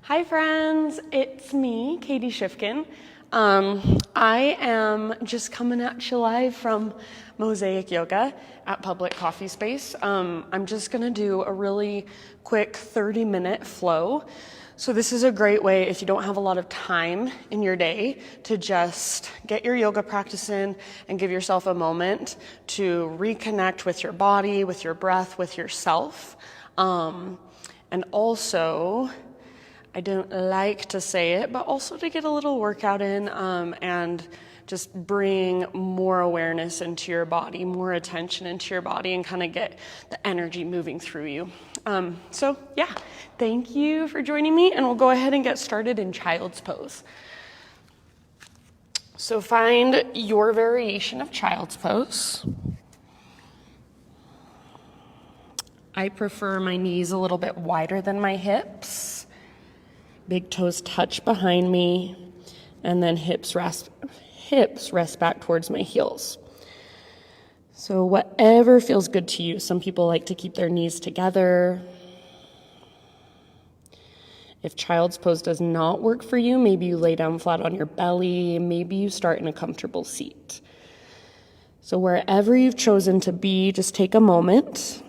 Hi friends, it's me, Katie Schiffgen. I am just coming at you live from Mosaic Yoga at Public Coffee Space. I'm just gonna do a really quick 30-minute flow. So this is a great way, if you don't have a lot of time in your day, to just get your yoga practice in and give yourself a moment to reconnect with your body, with your breath, with yourself. And also, I don't like to say it, but also to get a little workout in and just bring more awareness into your body, more attention into your body, and kind of get the energy moving through you. So yeah, thank you for joining me, and we'll go ahead and get started in child's pose. So find your variation of child's pose. I prefer my knees a little bit wider than my hips. Big toes touch behind me, and then hips rest back towards my heels. So whatever feels good to you. Some people like to keep their knees together. If child's pose does not work for you, maybe you lay down flat on your belly, maybe you start in a comfortable seat. So wherever you've chosen to be, just take a moment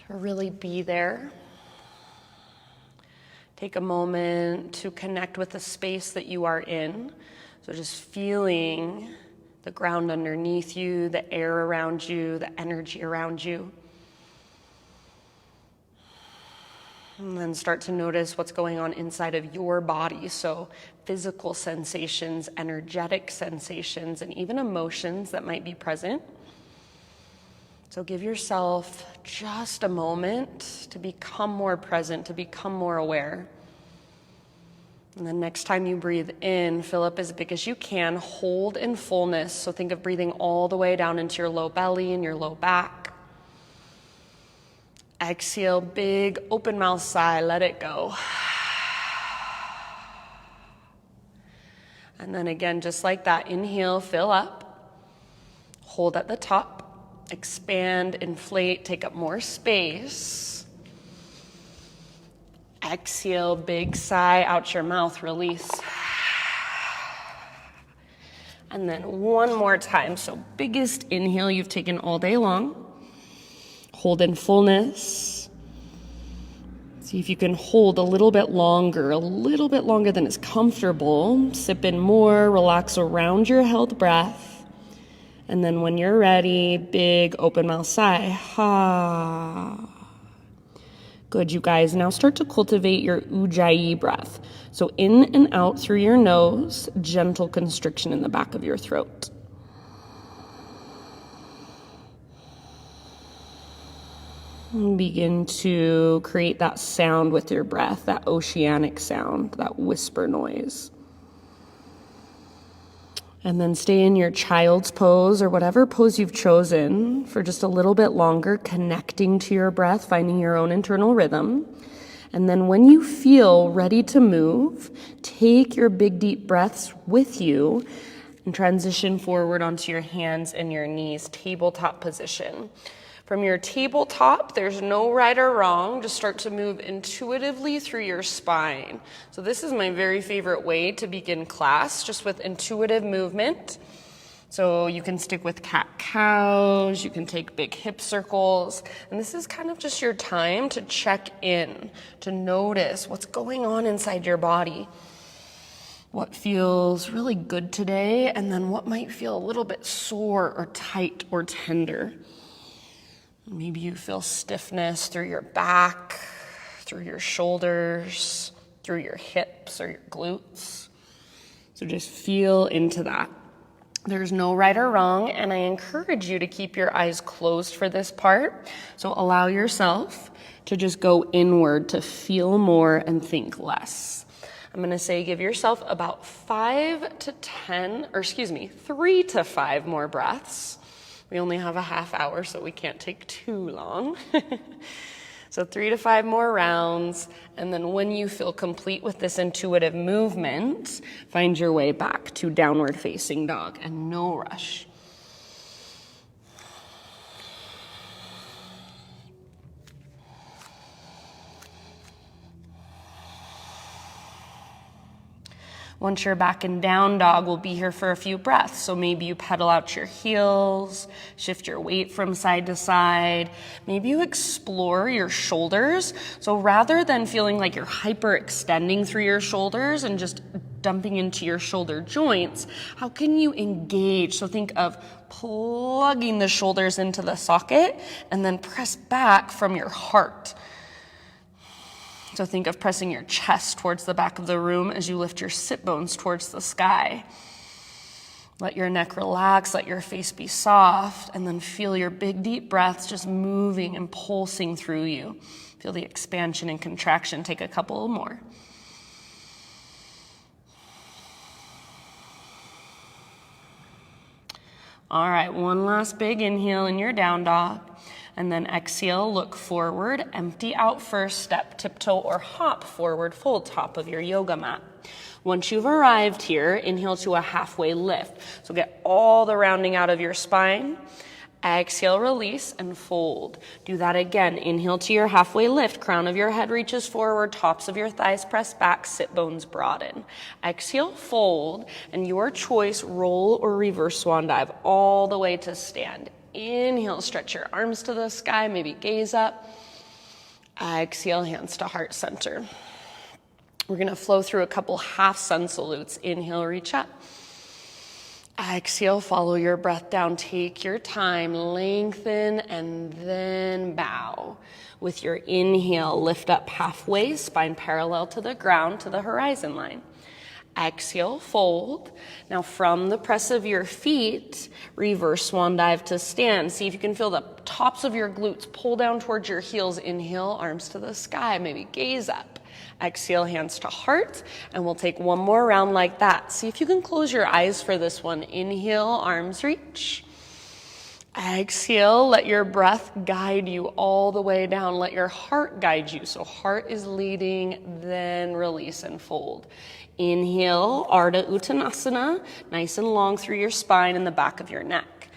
to really be there. Take a moment to connect with the space that you are in. So just feeling the ground underneath you, the air around you, the energy around you. And then start to notice what's going on inside of your body. So physical sensations, energetic sensations, and even emotions that might be present. So give yourself just a moment to become more present, to become more aware. And then next time you breathe in, fill up as big as you can, hold in fullness. So think of breathing all the way down into your low belly and your low back. Exhale, big open mouth sigh, let it go. And then again, just like that, inhale, fill up, hold at the top. Expand, inflate, take up more space. Exhale, big sigh out your mouth, release. And then one more time. So biggest inhale you've taken all day long. Hold in fullness. See if you can hold a little bit longer than is comfortable. Sip in more, relax around your held breath. And then when you're ready, big open mouth sigh. Ha. Good, you guys. Now start to cultivate your ujjayi breath. So in and out through your nose, gentle constriction in the back of your throat. And begin to create that sound with your breath, that oceanic sound, that whisper noise. And then stay in your child's pose or whatever pose you've chosen for just a little bit longer, connecting to your breath, finding your own internal rhythm. And then when you feel ready to move, take your big deep breaths with you and transition forward onto your hands and your knees, tabletop position. From your tabletop, there's no right or wrong. Just start to move intuitively through your spine. So this is my very favorite way to begin class, just with intuitive movement. So you can stick with cat-cows, you can take big hip circles, and this is kind of just your time to check in, to notice what's going on inside your body. What feels really good today, and then what might feel a little bit sore or tight or tender. Maybe you feel stiffness through your back, through your shoulders, through your hips or your glutes. So just feel into that. There's no right or wrong, and I encourage you to keep your eyes closed for this part. So allow yourself to just go inward, to feel more and think less. I'm going to say give yourself about 3 to 5 more breaths. We only have a half hour, so we can't take too long. So 3 to 5 more rounds, and then when you feel complete with this intuitive movement, find your way back to downward facing dog, and no rush. Once you're back in down dog, we'll be here for a few breaths. So maybe you pedal out your heels, shift your weight from side to side. Maybe you explore your shoulders. So rather than feeling like you're hyperextending through your shoulders and just dumping into your shoulder joints, how can you engage? So think of plugging the shoulders into the socket and then press back from your heart. So think of pressing your chest towards the back of the room as you lift your sit bones towards the sky. Let your neck relax, let your face be soft, and then feel your big deep breaths just moving and pulsing through you. Feel the expansion and contraction. Take a couple more. All right, one last big inhale in your down dog. And then exhale, look forward, empty out first, step, tiptoe, or hop forward, fold top of your yoga mat. Once you've arrived here, inhale to a halfway lift. So get all the rounding out of your spine. Exhale, release, and fold. Do that again. Inhale to your halfway lift. Crown of your head reaches forward, tops of your thighs press back, sit bones broaden. Exhale, fold, and your choice, roll or reverse swan dive all the way to stand. Inhale, stretch your arms to the sky, maybe gaze up. Exhale, hands to heart center. We're gonna flow through a couple half sun salutes. Inhale, reach up. Exhale, follow your breath down. Take your time, lengthen, and then bow. With your inhale, lift up halfway, spine parallel to the ground, to the horizon line. Exhale, fold. Now from the press of your feet, reverse swan dive to stand. See if you can feel the tops of your glutes pull down towards your heels. Inhale, arms to the sky, maybe gaze up. Exhale, hands to heart, and we'll take one more round like that. See if you can close your eyes for this one. Inhale, arms reach. Exhale, let your breath guide you all the way down. Let your heart guide you. So heart is leading, then release and fold. Inhale, Ardha Uttanasana, nice and long through your spine and the back of your neck.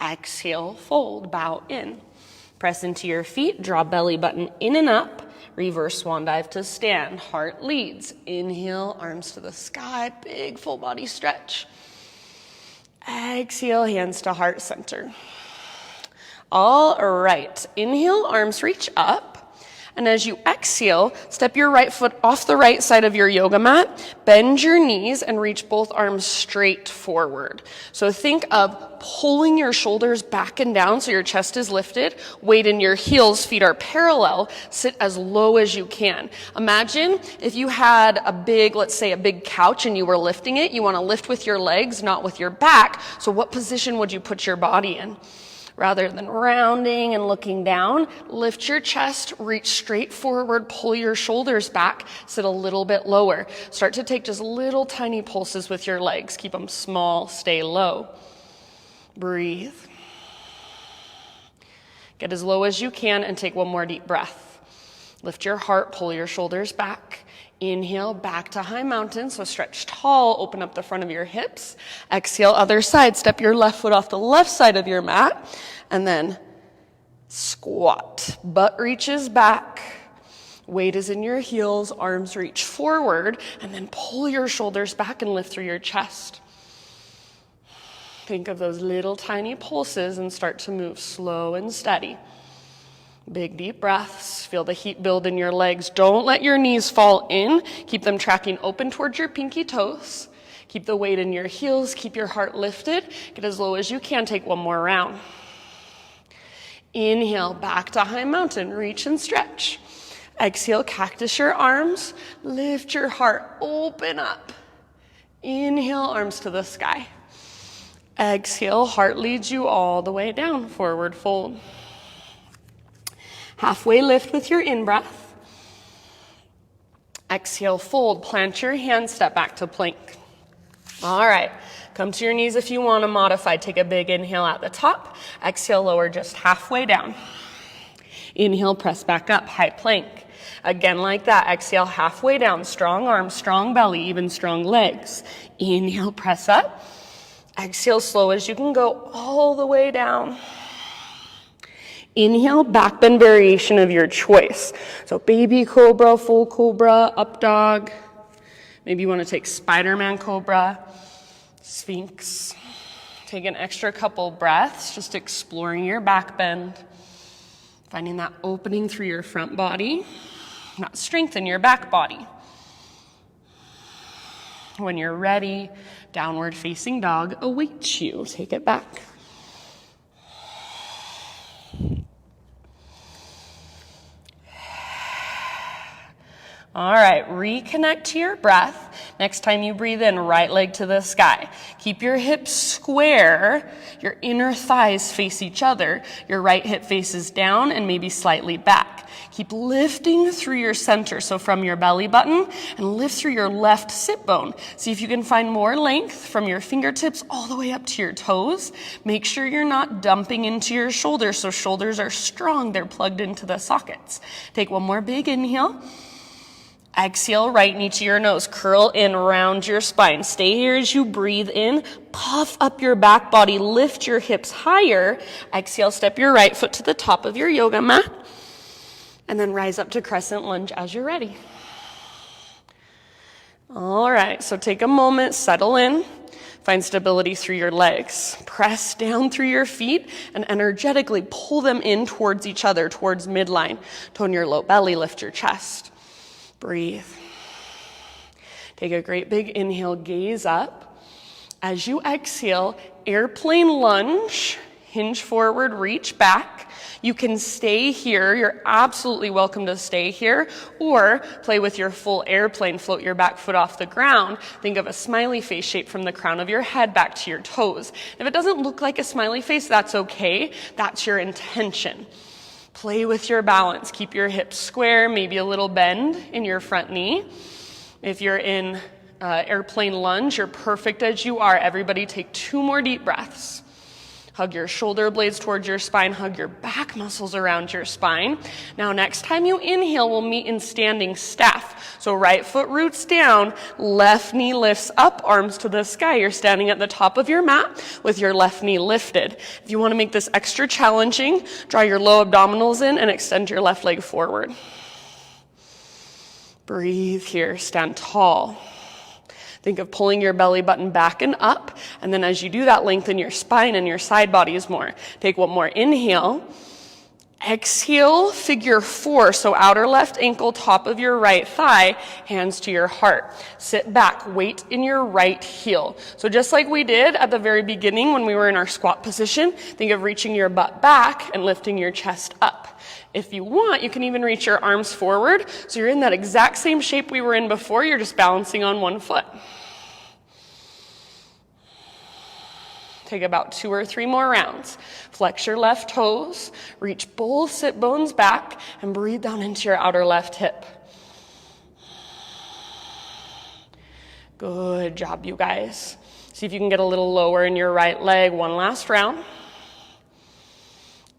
Exhale, fold, bow in. Press into your feet, draw belly button in and up. Reverse swan dive to stand, heart leads. Inhale, arms to the sky, big full body stretch. Exhale, hands to heart center. All right, inhale, arms reach up. And as you exhale, step your right foot off the right side of your yoga mat, bend your knees, and reach both arms straight forward. So think of pulling your shoulders back and down so your chest is lifted, weight in your heels, feet are parallel, sit as low as you can. Imagine if you had a big, let's say a big couch and you were lifting it, you want to lift with your legs, not with your back. So what position would you put your body in? Rather than rounding and looking down, lift your chest, reach straight forward, pull your shoulders back, sit a little bit lower. Start to take just little tiny pulses with your legs. Keep them small, stay low. Breathe. Get as low as you can and take one more deep breath. Lift your heart, pull your shoulders back. Inhale, back to high mountain, so stretch tall, open up the front of your hips. Exhale, other side, step your left foot off the left side of your mat, and then squat. Butt reaches back, weight is in your heels, arms reach forward, and then pull your shoulders back and lift through your chest. Think of those little tiny pulses and start to move slow and steady. Big deep breaths. Feel the heat build in your legs. Don't let your knees fall in. Keep them tracking open towards your pinky toes. Keep the weight in your heels. Keep your heart lifted. Get as low as you can. Take one more round. Inhale, back to high mountain. Reach and stretch. Exhale, cactus your arms. Lift your heart. Open up. Inhale, arms to the sky. Exhale, heart leads you all the way down. Forward fold. Halfway lift with your in-breath. Exhale, fold, plant your hands, step back to plank. All right, come to your knees if you want to modify. Take a big inhale at the top. Exhale, lower just halfway down. Inhale, press back up, high plank. Again like that, exhale, halfway down. Strong arms, strong belly, even strong legs. Inhale, press up. Exhale, slow as you can go all the way down. Inhale, back bend variation of your choice. So baby cobra, full cobra, up dog, Maybe you want to take Spider-Man Cobra, Sphinx. Take an extra couple breaths, just exploring your back bend, finding that opening through your front body, that strength in your back body. When you're ready, downward facing dog awaits you. Take it back. All right, reconnect to your breath. Next time you breathe in, right leg to the sky. Keep your hips square, your inner thighs face each other, your right hip faces down and maybe slightly back. Keep lifting through your center, so from your belly button, and lift through your left sit bone. See if you can find more length from your fingertips all the way up to your toes. Make sure you're not dumping into your shoulders, so shoulders are strong, they're plugged into the sockets. Take one more big inhale. Exhale, right knee to your nose. Curl in, round your spine. Stay here as you breathe in. Puff up your back body. Lift your hips higher. Exhale, step your right foot to the top of your yoga mat. And then rise up to crescent lunge as you're ready. All right, so take a moment, settle in. Find stability through your legs. Press down through your feet and energetically pull them in towards each other, towards midline. Tone your low belly, lift your chest. Breathe. Take a great big inhale, gaze up. As you exhale, airplane lunge, hinge forward, reach back. You can stay here. You're absolutely welcome to stay here or play with your full airplane, float your back foot off the ground. Think of a smiley face shape from the crown of your head back to your toes. If it doesn't look like a smiley face, that's okay. That's your intention. Play with your balance. Keep your hips square, maybe a little bend in your front knee. If you're in airplane lunge, you're perfect as you are. Everybody take 2 more deep breaths. Hug your shoulder blades towards your spine. Hug your back muscles around your spine. Now, next time you inhale, we'll meet in standing staff. So right foot roots down, left knee lifts up, arms to the sky. You're standing at the top of your mat with your left knee lifted. If you want to make this extra challenging, draw your low abdominals in and extend your left leg forward. Breathe here, stand tall. Think of pulling your belly button back and up, and then as you do that, lengthen your spine and your side bodies more. Take one more inhale. Exhale, figure 4, so outer left ankle, top of your right thigh, hands to your heart. Sit back, weight in your right heel. So just like we did at the very beginning when we were in our squat position, think of reaching your butt back and lifting your chest up. If you want, you can even reach your arms forward, so you're in that exact same shape we were in before, you're just balancing on one foot. Take about 2 or 3 more rounds. Flex your left toes, reach both sit bones back, and breathe down into your outer left hip. Good job, you guys. See if you can get a little lower in your right leg. One last round.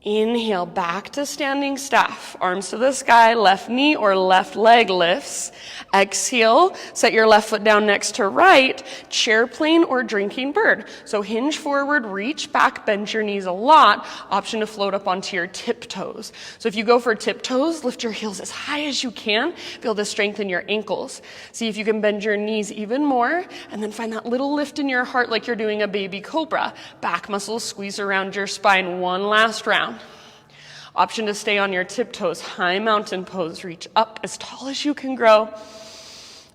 Inhale, back to standing staff. Arms to the sky, left knee or left leg lifts. Exhale, set your left foot down next to right, chair plane or drinking bird. So hinge forward, reach back, bend your knees a lot. Option to float up onto your tiptoes. So if you go for tiptoes, lift your heels as high as you can. Feel the strength in your ankles. See if you can bend your knees even more, and then find that little lift in your heart like you're doing a baby cobra. Back muscles squeeze around your spine. One last round. Option to stay on your tiptoes, high mountain pose, reach up as tall as you can grow.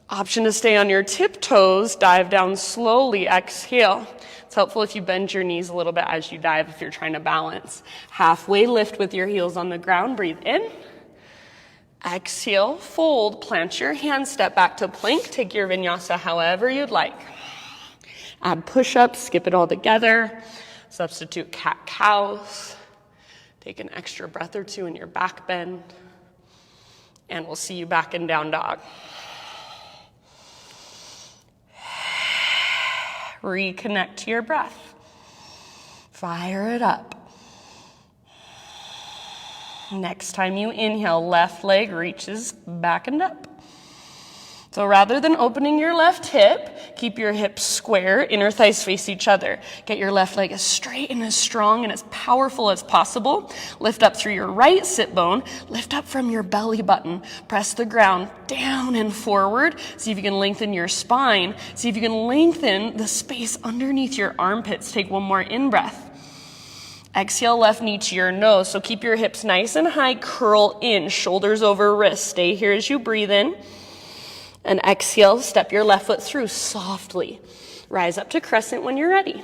Option to stay on your tiptoes, dive down slowly, exhale. It's helpful if you bend your knees a little bit as you dive if you're trying to balance. Halfway lift with your heels on the ground, breathe in. Exhale, fold, plant your hands, step back to plank, take your vinyasa however you'd like. Add push-ups, skip it all together. Substitute cat-cows. Take an extra breath or 2 in your back bend. And we'll see you back in down dog. Reconnect to your breath. Fire it up. Next time you inhale, left leg reaches back and up. So rather than opening your left hip, keep your hips square, inner thighs face each other. Get your left leg as straight and as strong and as powerful as possible. Lift up through your right sit bone. Lift up from your belly button. Press the ground down and forward. See if you can lengthen your spine. See if you can lengthen the space underneath your armpits. Take one more in-breath. Exhale, left knee to your nose. So keep your hips nice and high, curl in, shoulders over wrists. Stay here as you breathe in. And exhale, step your left foot through softly. Rise up to crescent when you're ready.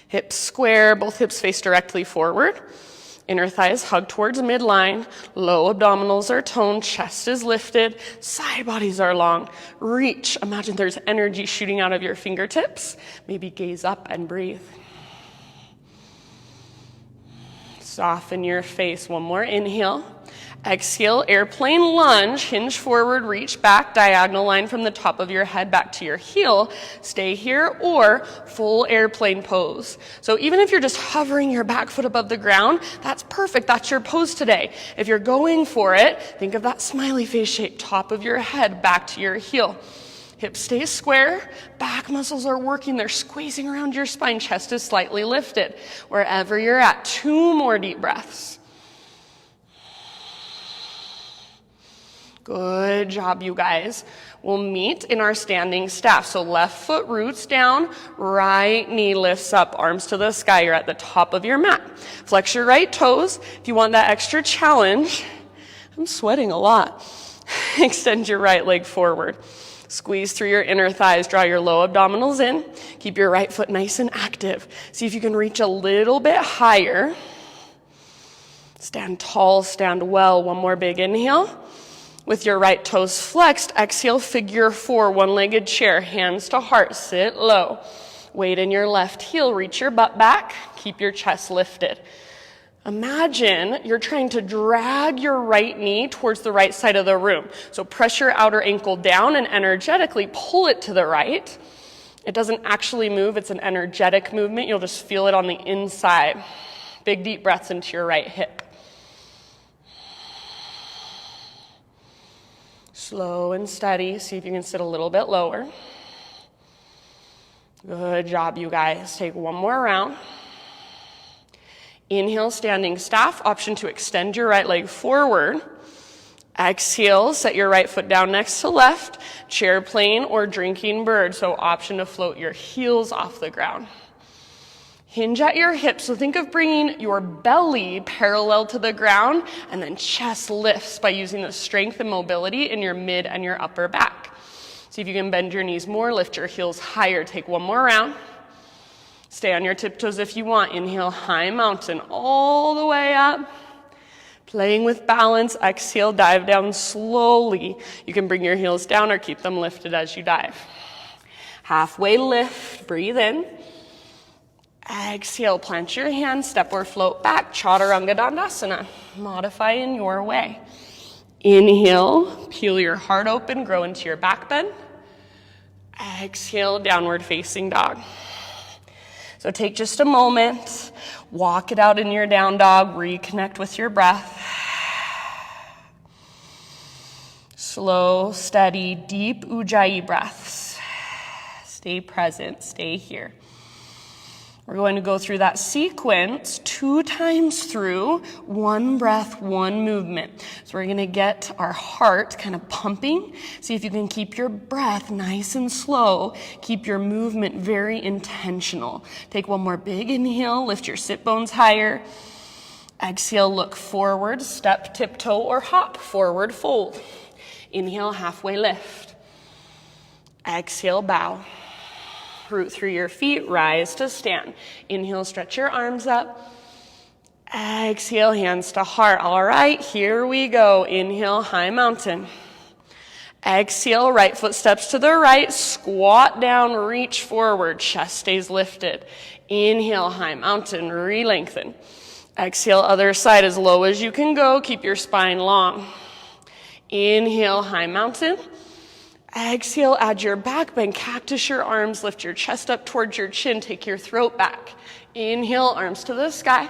Hips square, both hips face directly forward. Inner thighs hug towards midline. Low abdominals are toned, chest is lifted, side bodies are long. Reach, imagine there's energy shooting out of your fingertips. Maybe gaze up and breathe. Soften your face, one more inhale. Exhale, airplane lunge, hinge forward, reach back, diagonal line from the top of your head back to your heel. Stay here, or full airplane pose. So even if you're just hovering your back foot above the ground, that's perfect. That's your pose today. If you're going for it, think of that smiley face shape, top of your head back to your heel. Hips stay square, back muscles are working, they're squeezing around your spine, chest is slightly lifted. Wherever you're at, 2 more deep breaths. Good job, you guys. We'll meet in our standing staff. So left foot roots down, right knee lifts up, arms to the sky. You're at the top of your mat. Flex your right toes. If you want that extra challenge, I'm sweating a lot. Extend your right leg forward. Squeeze through your inner thighs, draw your low abdominals in. Keep your right foot nice and active. See if you can reach a little bit higher. Stand tall, stand well. One more big inhale. With your right toes flexed, exhale, figure 4, one-legged chair, hands to heart, sit low. Weight in your left heel, reach your butt back, keep your chest lifted. Imagine you're trying to drag your right knee towards the right side of the room. So press your outer ankle down and energetically pull it to the right. It doesn't actually move, it's an energetic movement. You'll just feel it on the inside. Big deep breaths into your right hip. Slow and steady. See if you can sit a little bit lower. Good job, you guys. Take one more round. Inhale, standing staff. Option to extend your right leg forward. Exhale, set your right foot down next to left. Chair plane or drinking bird. So option to float your heels off the ground. Hinge at your hips, so think of bringing your belly parallel to the ground, and then chest lifts by using the strength and mobility in your mid and your upper back. See if you can bend your knees more, lift your heels higher. Take one more round. Stay on your tiptoes if you want. Inhale, high mountain all the way up. Playing with balance, exhale, dive down slowly. You can bring your heels down or keep them lifted as you dive. Halfway lift, breathe in. Exhale, plant your hands, step or float back, Chaturanga Dandasana. Modify in your way. Inhale, peel your heart open, grow into your back bend. Exhale, downward facing dog. So take just a moment, walk it out in your down dog, reconnect with your breath. Slow, steady, deep Ujjayi breaths. Stay present, stay here. We're going to go through that sequence 2 times through, 1 breath, 1 movement. So we're going to get our heart kind of pumping. See if you can keep your breath nice and slow. Keep your movement very intentional. Take one more big inhale, lift your sit bones higher. Exhale, look forward, step, tiptoe, or hop, forward fold. Inhale, halfway lift. Exhale, bow. Root through your feet, rise to stand. Inhale, stretch your arms up. Exhale, hands to heart. All right, here we go. Inhale, high mountain. Exhale, right foot steps to the right, squat down, reach forward, chest stays lifted. Inhale, high mountain, re-lengthen. Exhale, other side as low as you can go, keep your spine long. Inhale, high mountain. Exhale, add your back bend, cactus your arms, lift your chest up towards your chin, take your throat back. Inhale, arms to the sky.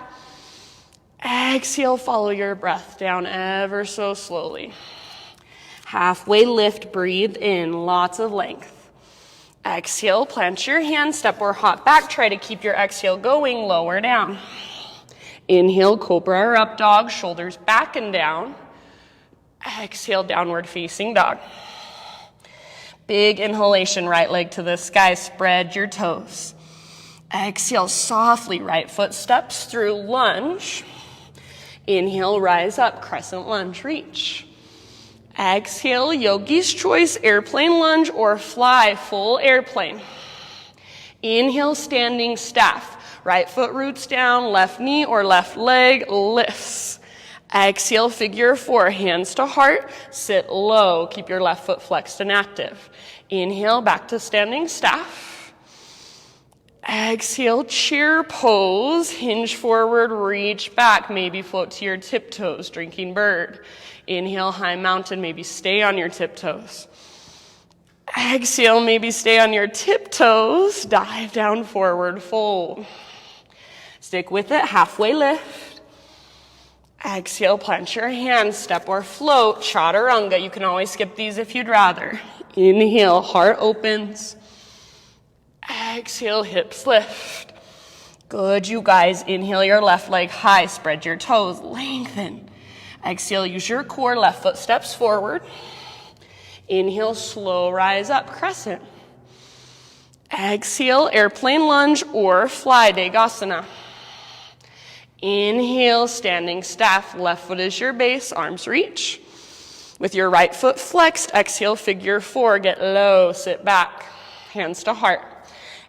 Exhale, follow your breath down ever so slowly. Halfway lift, breathe in, lots of length. Exhale, plant your hand, step or hop back. Try to keep your exhale going, lower down. Inhale, cobra or up dog, shoulders back and down. Exhale, downward facing dog. Big inhalation, right leg to the sky, spread your toes. Exhale, softly, right foot steps through, lunge. Inhale, rise up, crescent lunge, reach. Exhale, yogi's choice, airplane lunge or fly, full airplane. Inhale, standing staff. Right foot roots down, left knee or left leg lifts. Exhale, figure four, hands to heart, sit low. Keep your left foot flexed and active. Inhale, back to standing staff. Exhale, chair pose, hinge forward, reach back, maybe float to your tiptoes, drinking bird. Inhale, high mountain, maybe stay on your tiptoes. Exhale, maybe stay on your tiptoes, dive down, forward fold. Stick with it, halfway lift. Exhale, plant your hands, step or float, chaturanga. You can always skip these if you'd rather. Inhale, heart opens. Exhale, hips lift. Good, you guys. Inhale your left leg high, spread your toes, lengthen. Exhale, use your core, left foot steps forward. Inhale, slow rise up, crescent. Exhale, airplane lunge or fly, Degasana. Inhale, standing staff, left foot is your base, arms reach. With your right foot flexed, exhale, figure four, get low, sit back, hands to heart.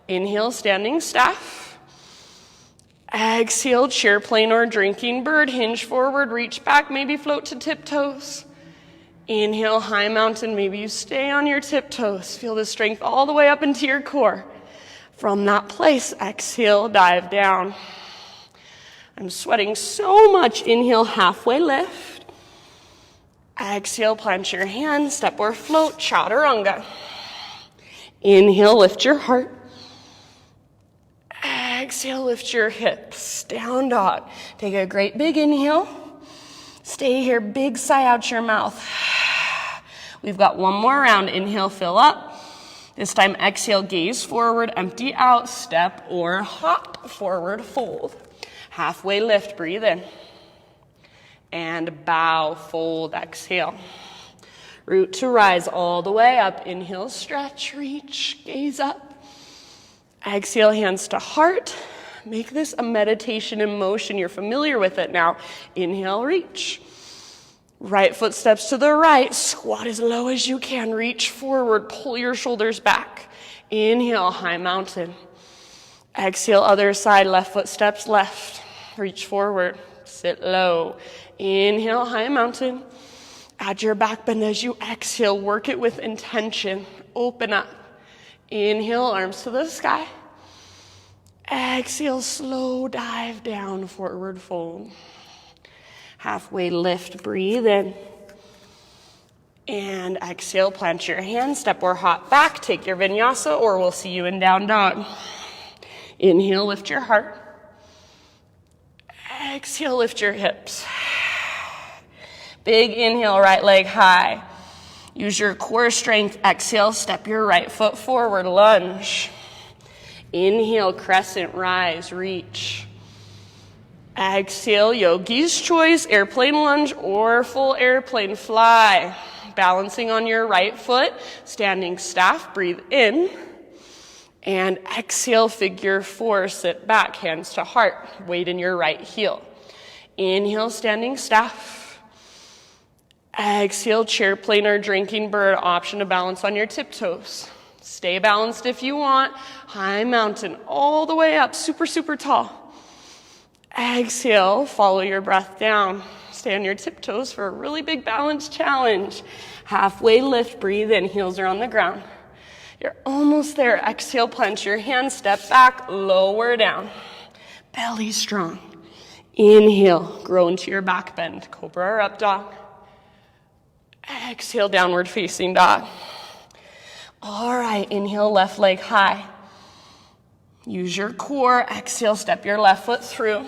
Inhale, standing staff. Exhale, chair plane or drinking bird, hinge forward, reach back, maybe float to tiptoes. Inhale, high mountain, maybe you stay on your tiptoes. Feel the strength all the way up into your core. From that place, exhale, dive down. I'm sweating so much. Inhale, halfway lift. Exhale, plant your hands, step or float, chaturanga. Inhale, lift your heart. Exhale, lift your hips, down dog. Take a great big inhale. Stay here, big sigh out your mouth. We've got one more round. Inhale, fill up. This time, exhale, gaze forward, empty out, step or hop, forward fold. Halfway lift, breathe in. And bow, fold, exhale. Root to rise all the way up. Inhale, stretch, reach, gaze up. Exhale, hands to heart. Make this a meditation in motion. You're familiar with it now. Inhale, reach. Right foot steps to the right. Squat as low as you can. Reach forward. Pull your shoulders back. Inhale, high mountain. Exhale, other side. Left foot steps left. Reach forward. Sit low. Inhale, high mountain. Add your back bend as you exhale. Work it with intention. Open up. Inhale, arms to the sky. Exhale, slow dive down, forward fold. Halfway lift, breathe in. And exhale, plant your hands, step or hop back. Take your vinyasa or we'll see you in down dog. Inhale, lift your heart. Exhale, lift your hips. Big inhale, right leg high. Use your core strength. Exhale, step your right foot forward, lunge. Inhale, crescent rise, reach. Exhale, yogi's choice, airplane lunge or full airplane fly. Balancing on your right foot, standing staff, breathe in. And exhale, figure four, sit back, hands to heart. Weight in your right heel. Inhale, standing staff. Exhale, chair plane or drinking bird, option to balance on your tiptoes. Stay balanced if you want. High mountain all the way up, super, super tall. Exhale, follow your breath down. Stay on your tiptoes for a really big balance challenge. Halfway lift, breathe in, heels are on the ground. You're almost there. Exhale, plant your hands, step back, lower down. Belly strong. Inhale, grow into your back bend, cobra or up dog. Exhale, downward facing dog. All right, inhale, left leg high. Use your core. Exhale, step your left foot through.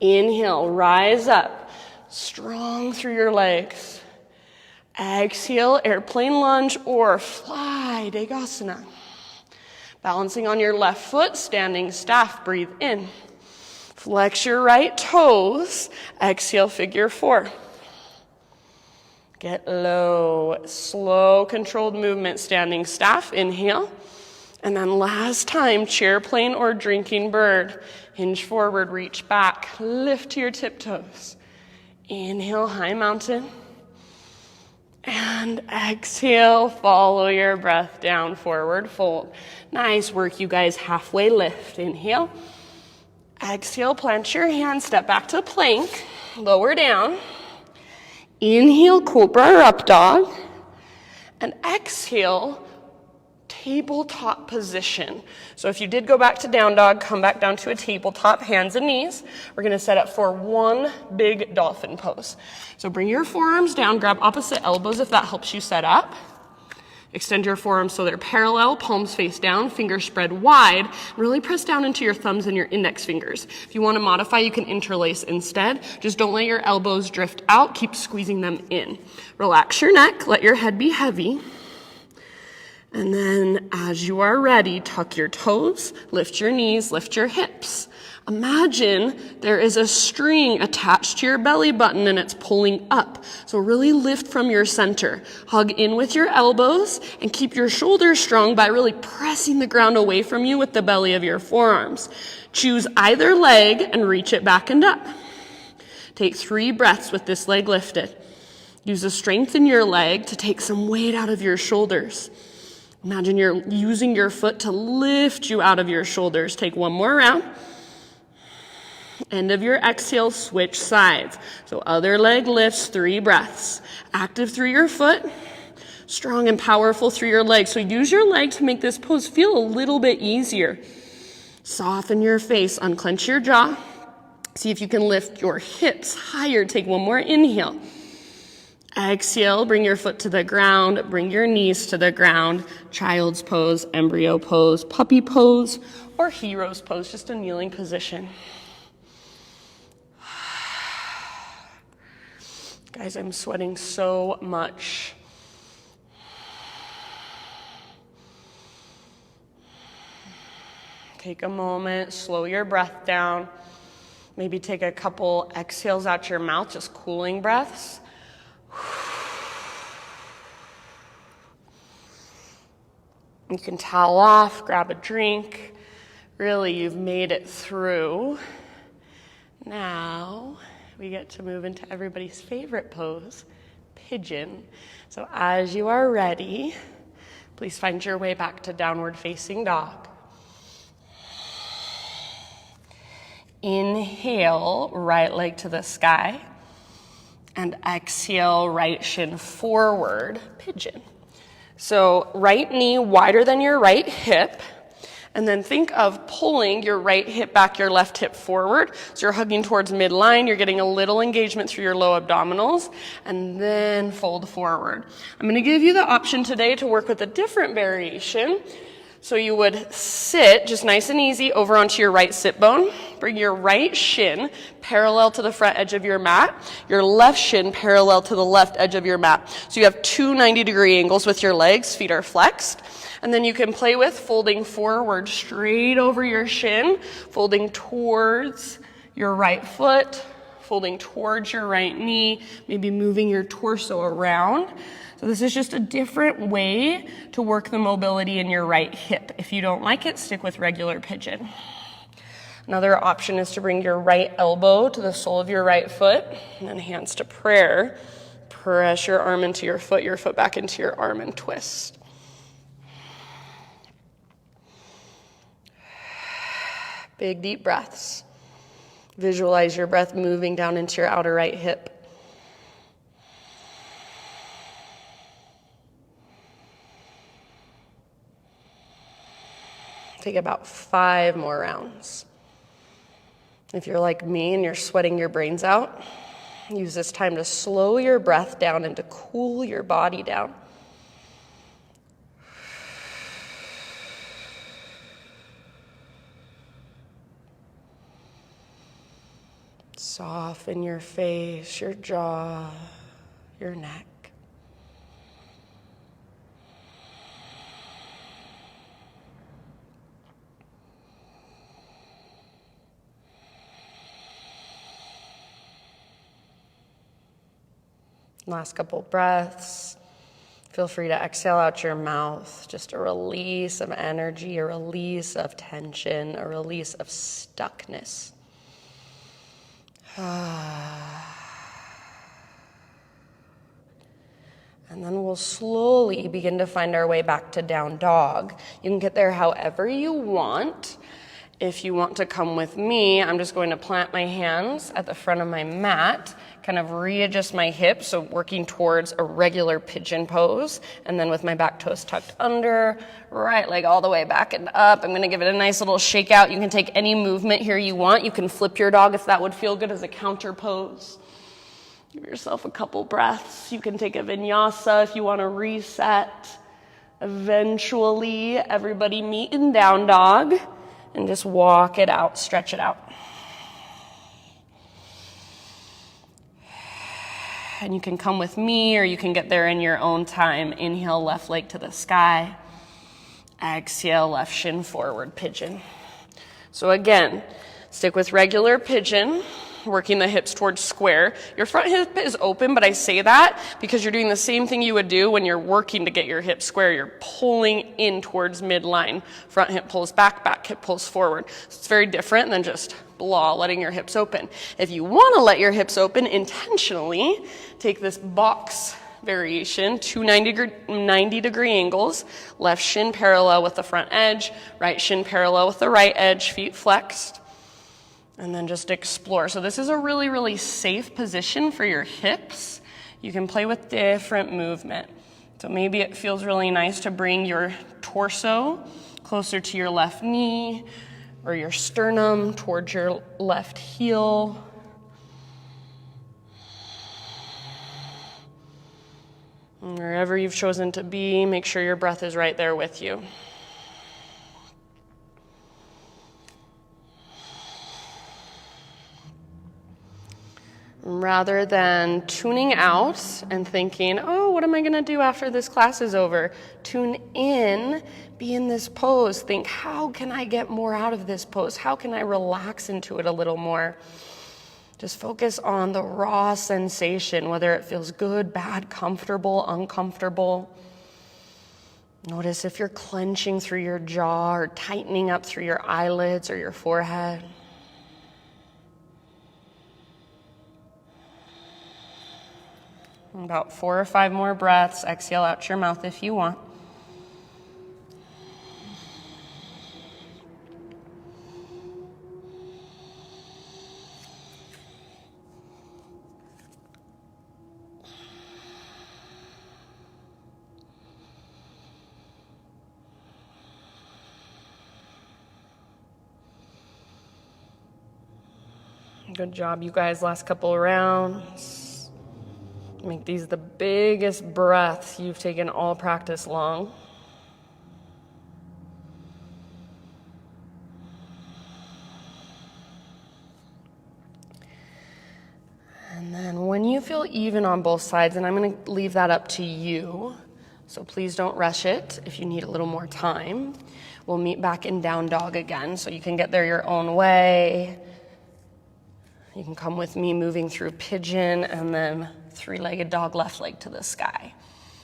Inhale, rise up, strong through your legs. Exhale, airplane lunge or fly, Degasana. Balancing on your left foot, standing staff, breathe in. Flex your right toes, exhale, figure four. Get low, slow, controlled movement, standing staff, inhale. And then last time, chair plane or drinking bird. Hinge forward, reach back, lift to your tiptoes. Inhale, high mountain. And exhale, follow your breath down, forward fold. Nice work, you guys, halfway lift. Inhale. Exhale, plant your hands, step back to plank, lower down. Inhale, cobra or up dog. And exhale, tabletop position. So if you did go back to down dog, come back down to a tabletop, hands and knees. We're going to set up for one big dolphin pose. So bring your forearms down, grab opposite elbows if that helps you set up. Extend your forearms so they're parallel, palms face down, fingers spread wide. Really press down into your thumbs and your index fingers. If you want to modify, you can interlace instead. Just don't let your elbows drift out. Keep squeezing them in. Relax your neck. Let your head be heavy. And then as you are ready, tuck your toes, lift your knees, lift your hips. Imagine there is a string attached to your belly button and it's pulling up. So really lift from your center. Hug in with your elbows and keep your shoulders strong by really pressing the ground away from you with the belly of your forearms. Choose either leg and reach it back and up. Take 3 breaths with this leg lifted. Use the strength in your leg to take some weight out of your shoulders. Imagine you're using your foot to lift you out of your shoulders. Take one more round. End of your exhale, switch sides. So other leg lifts, 3 breaths. Active through your foot, strong and powerful through your leg. So use your leg to make this pose feel a little bit easier. Soften your face, unclench your jaw. See if you can lift your hips higher. Take one more inhale. Exhale, bring your foot to the ground, bring your knees to the ground. Child's pose, embryo pose, puppy pose, or hero's pose, just a kneeling position. Guys, I'm sweating so much. Take a moment, slow your breath down. Maybe take a couple exhales out your mouth, just cooling breaths. You can towel off, grab a drink. Really, you've made it through. Now, we get to move into everybody's favorite pose, pigeon. So as you are ready, please find your way back to downward facing dog. Inhale, right leg to the sky. And exhale, right shin forward, pigeon. So right knee wider than your right hip. And then think of pulling your right hip back, your left hip forward. So you're hugging towards midline. You're getting a little engagement through your low abdominals. And then fold forward. I'm going to give you the option today to work with a different variation. So you would sit just nice and easy over onto your right sit bone. Bring your right shin parallel to the front edge of your mat. Your left shin parallel to the left edge of your mat. So you have 2 90-degree angles with your legs. Feet are flexed. And then you can play with folding forward straight over your shin, folding towards your right foot, folding towards your right knee, maybe moving your torso around. So this is just a different way to work the mobility in your right hip. If you don't like it, stick with regular pigeon. Another option is to bring your right elbow to the sole of your right foot, and then hands to prayer. Press your arm into your foot back into your arm, and twist. Big deep breaths. Visualize your breath moving down into your outer right hip. Take about 5 more rounds. If you're like me and you're sweating your brains out, use this time to slow your breath down and to cool your body down. Soften your face, your jaw, your neck. Last couple breaths. Feel free to exhale out your mouth. Just a release of energy, a release of tension, a release of stuckness. And then we'll slowly begin to find our way back to down dog. You can get there however you want. If you want to come with me, I'm just going to plant my hands at the front of my mat, kind of readjust my hips, so working towards a regular pigeon pose, and then with my back toes tucked under, right leg all the way back and up. I'm going to give it a nice little shake out. You can take any movement here you want. You can flip your dog if that would feel good as a counter pose. Give yourself a couple breaths. You can take a vinyasa if you want to reset. Eventually, everybody meet in down dog. And just walk it out, stretch it out. And you can come with me, or you can get there in your own time. Inhale, left leg to the sky. Exhale, left shin forward, pigeon. So again, stick with regular pigeon, working the hips towards square. Your front hip is open, but I say that because you're doing the same thing you would do when you're working to get your hip square. You're pulling in towards midline. Front hip pulls back, back hip pulls forward. So it's very different than just blah, letting your hips open. If you want to let your hips open intentionally, take this box variation, two 90-degree angles, left shin parallel with the front edge, right shin parallel with the right edge, feet flexed. And then just explore. So this is a really, really safe position for your hips. You can play with different movement. So maybe it feels really nice to bring your torso closer to your left knee, or your sternum towards your left heel. And wherever you've chosen to be, make sure your breath is right there with you. Rather than tuning out and thinking, oh, what am I going to do after this class is over? Tune in, be in this pose. Think, how can I get more out of this pose? How can I relax into it a little more? Just focus on the raw sensation, whether it feels good, bad, comfortable, uncomfortable. Notice if you're clenching through your jaw or tightening up through your eyelids or your forehead. About 4 or 5 more breaths. Exhale out your mouth if you want. Good job, you guys. Last couple of rounds. Make these the biggest breaths you've taken all practice long. And then when you feel even on both sides, and I'm going to leave that up to you, so please don't rush it if you need a little more time. We'll meet back in down dog again, so you can get there your own way. You can come with me moving through pigeon and then 3-legged dog, left leg to the sky.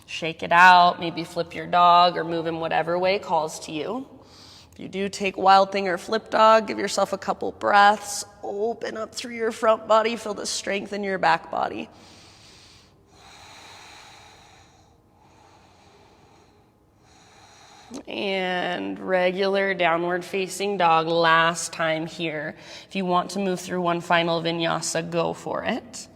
Shake it out, maybe flip your dog or move in whatever way calls to you. If you do take wild thing or flip dog, give yourself a couple breaths. Open up through your front body, feel the strength in your back body. And regular downward facing dog, last time here. If you want to move through one final vinyasa, go for it.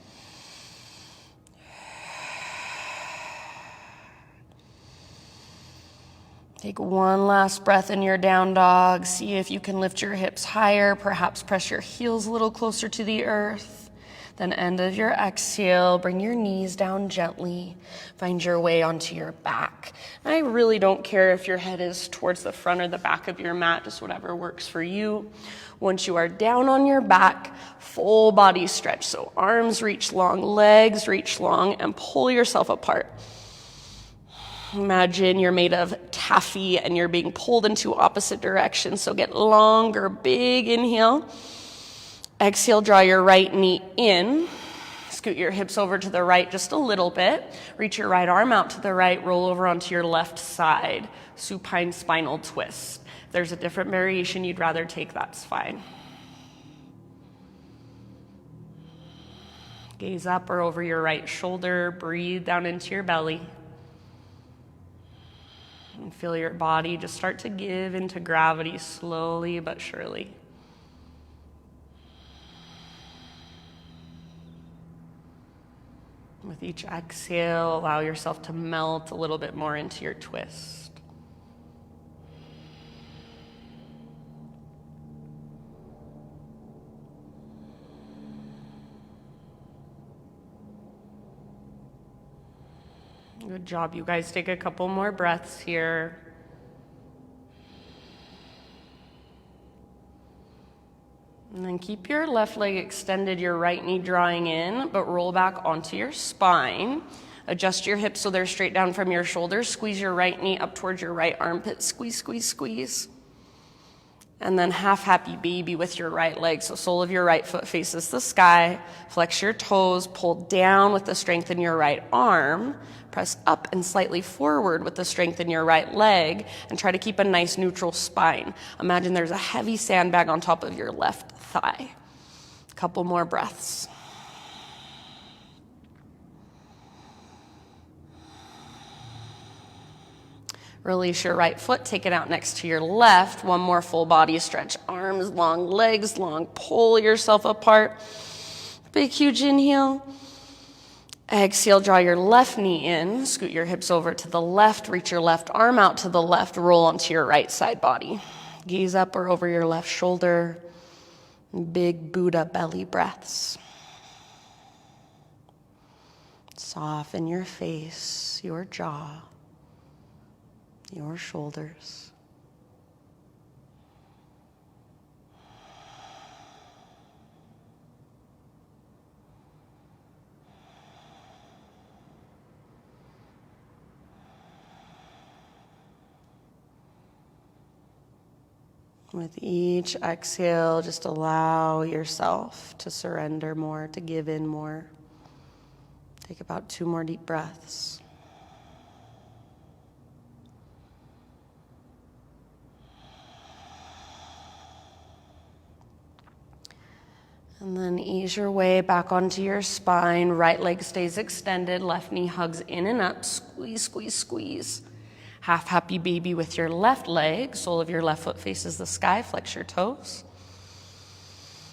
Take one last breath in your down dog. See if you can lift your hips higher, perhaps press your heels a little closer to the earth. Then end of your exhale, bring your knees down gently. Find your way onto your back. And I really don't care if your head is towards the front or the back of your mat, just whatever works for you. Once you are down on your back, full body stretch. So arms reach long, legs reach long, and pull yourself apart. Imagine you're made of taffy and you're being pulled into opposite directions. So get longer, big inhale. Exhale, draw your right knee in. Scoot your hips over to the right just a little bit. Reach your right arm out to the right. Roll over onto your left side. Supine spinal twist. If there's a different variation you'd rather take, that's fine. Gaze up or over your right shoulder. Breathe down into your belly. And feel your body just start to give into gravity slowly but surely. With each exhale, allow yourself to melt a little bit more into your twist. Good job, you guys. Take a couple more breaths here. And then keep your left leg extended, your right knee drawing in, but roll back onto your spine. Adjust your hips so they're straight down from your shoulders. Squeeze your right knee up towards your right armpit. Squeeze, squeeze, squeeze. And then half happy baby with your right leg. So sole of your right foot faces the sky. Flex your toes, pull down with the strength in your right arm. Press up and slightly forward with the strength in your right leg. And try to keep a nice neutral spine. Imagine there's a heavy sandbag on top of your left thigh. A couple more breaths. Release your right foot, take it out next to your left. One more full body stretch. Arms long, legs long. Pull yourself apart. Big, huge inhale. Exhale, draw your left knee in. Scoot your hips over to the left. Reach your left arm out to the left. Roll onto your right side body. Gaze up or over your left shoulder. Big Buddha belly breaths. Soften your face, your jaw, your shoulders. With each exhale, just allow yourself to surrender more, to give in more. Take about 2 more deep breaths. And then ease your way back onto your spine. Right leg stays extended. Left knee hugs in and up. Squeeze, squeeze, squeeze. Half happy baby with your left leg. Sole of your left foot faces the sky. Flex your toes.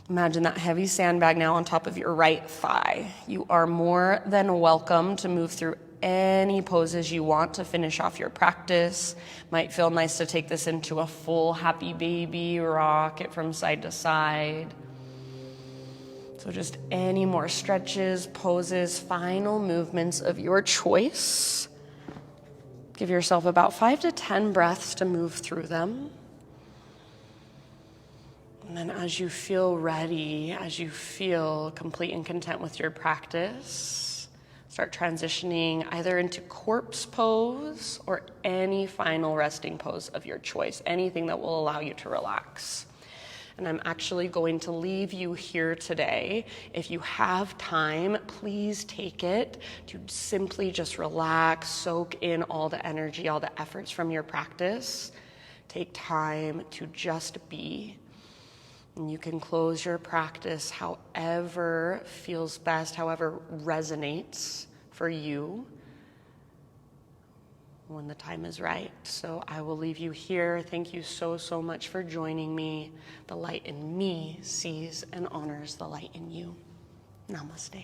Imagine that heavy sandbag now on top of your right thigh. You are more than welcome to move through any poses you want to finish off your practice. Might feel nice to take this into a full happy baby, rock it from side to side. So just any more stretches, poses, final movements of your choice. Give yourself about 5 to 10 breaths to move through them. And then as you feel ready, as you feel complete and content with your practice, start transitioning either into corpse pose or any final resting pose of your choice, anything that will allow you to relax. And I'm actually going to leave you here today. If you have time, please take it to simply just relax, soak in all the energy, all the efforts from your practice. Take time to just be. And you can close your practice however feels best, however resonates for you when the time is right. So I will leave you here. Thank you so, so much for joining me. The light in me sees and honors the light in you. Namaste.